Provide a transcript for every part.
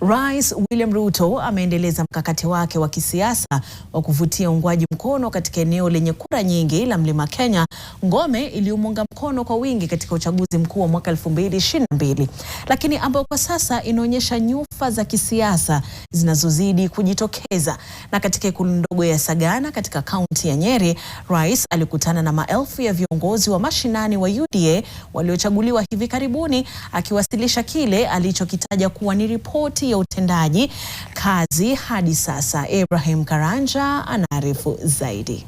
Rais William Ruto ameendeleza mkakati wake wa kisiasa wa kuvutia uungwaji mkono katika eneo lenye kura nyingi la Mlima Kenya, ngome iliyomuunga mkono kwa wingi katika uchaguzi mkuu wa mwaka 2022, lakini ambayo kwa sasa inaonyesha nyufa za kisiasa zinazozidi kujitokeza. Na katika ikulu ndogo ya Sagana katika kaunti ya Nyeri, rais alikutana na maelfu ya viongozi wa mashinani wa UDA waliochaguliwa hivi karibuni, akiwasilisha kile alichokitaja kuwa ni ripoti ya utendaji kazi hadi sasa. Ibrahim Karanja anaarifu zaidi.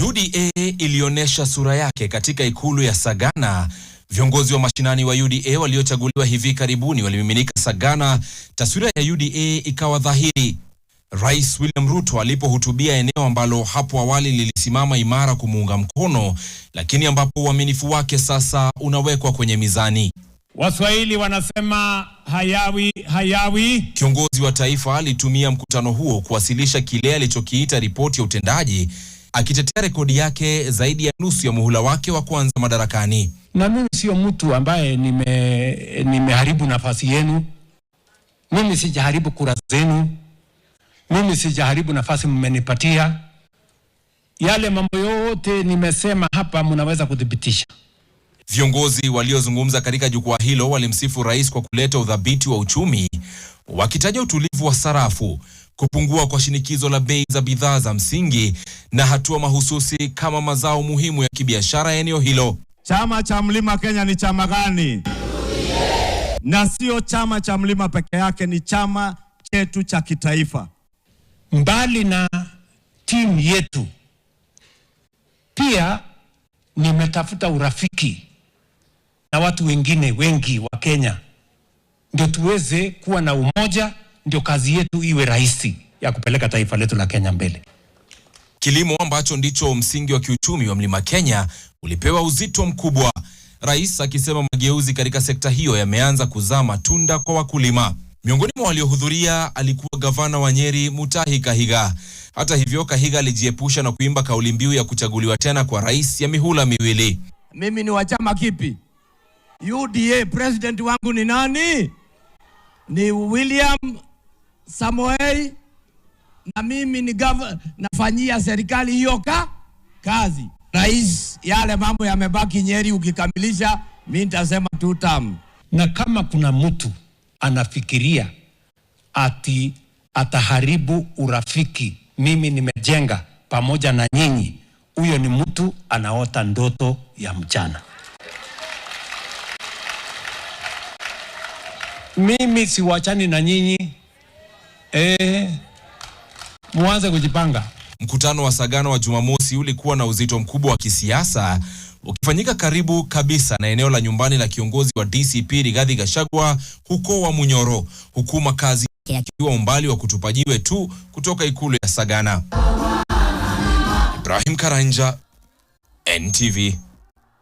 UDA ilionyesha sura yake katika ikulu ya Sagana. Viongozi wa mashinani wa UDA waliochaguliwa hivi karibuni walimiminika Sagana. Taswira ya UDA ikawa dhahiri. Rais William Ruto alipohutubia eneo ambalo hapo awali lilisimama imara kumuunga mkono, lakini ambapo uaminifu wake sasa unawekwa kwenye mizani. Waswahili wanasema hayawi. Kiongozi wa taifa alitumia mkutano huo kuwasilisha kile alichokiita ripoti ya utendaji, akitetea rekodi yake zaidi ya nusu ya muhula wake wa kwanza madarakani. Na mimi sio mtu ambaye nimeharibu nafasi yenu. Mimi sijaharibu kura zenu. Mimi sijaharibu nafasi mmenipatia. Yale mambo yote nimesema hapa mnaweza kudhibitisha. Viongozi waliozungumza katika jukwaa hilo walimsifu rais kwa kuleta udhabiti wa uchumi, wakitaja utulivu wa sarafu, kupungua kwa shinikizo la bei za bidhaa za msingi na hatua mahususi kama mazao muhimu ya kibiashara eneo hilo. Chama cha Mlima Kenya ni chama gani? Na sio chama cha Mlima peke yake, ni chama chetu cha kitaifa. Mbali na timu yetu, pia nimetafuta urafiki na watu wengine wengi wa Kenya, ndio tuweze kuwa na umoja, ndio kazi yetu iwe rahisi ya kupeleka taifa letu la Kenya mbele. Kilimo ambacho ndicho msingi wa kiuchumi wa Mlima Kenya ulipewa uzito mkubwa, rais akisema mageuzi katika sekta hiyo yameanza kuzaa matunda kwa wakulima. Miongoni mwa waliohudhuria alikuwa gavana wa Nyeri Mutahi Kahiga. Hata hivyo, Kahiga alijiepusha na kuimba kauli mbiu ya kuchaguliwa tena kwa rais ya mihula miwili. Mimi ni wa chama kipi? UDA. President wangu ni nani? Ni William Samoei, na mimi ni nafanyia serikali hiyo kazi. Rais, yale mambo yamebaki Nyeri, ukikamilisha mimi nitasema 2 term. Na kama kuna mtu anafikiria ati ataharibu urafiki mimi nimejenga pamoja na nyinyi, huyo ni mtu anaota ndoto ya mchana. Mimi siwachani na nyinyi. Muanze kujipanga. Mkutano wa Sagana wa Jumamosi ulikuwa na uzito mkubwa wa kisiasa, ukifanyika karibu kabisa na eneo la nyumbani la kiongozi wa DCP Rigathi Gachagua huko wa Munyoro, huku makazi yakiwa umbali wa kutupa jiwe tu kutoka ikulu ya Sagana. Ibrahim Karanja, NTV.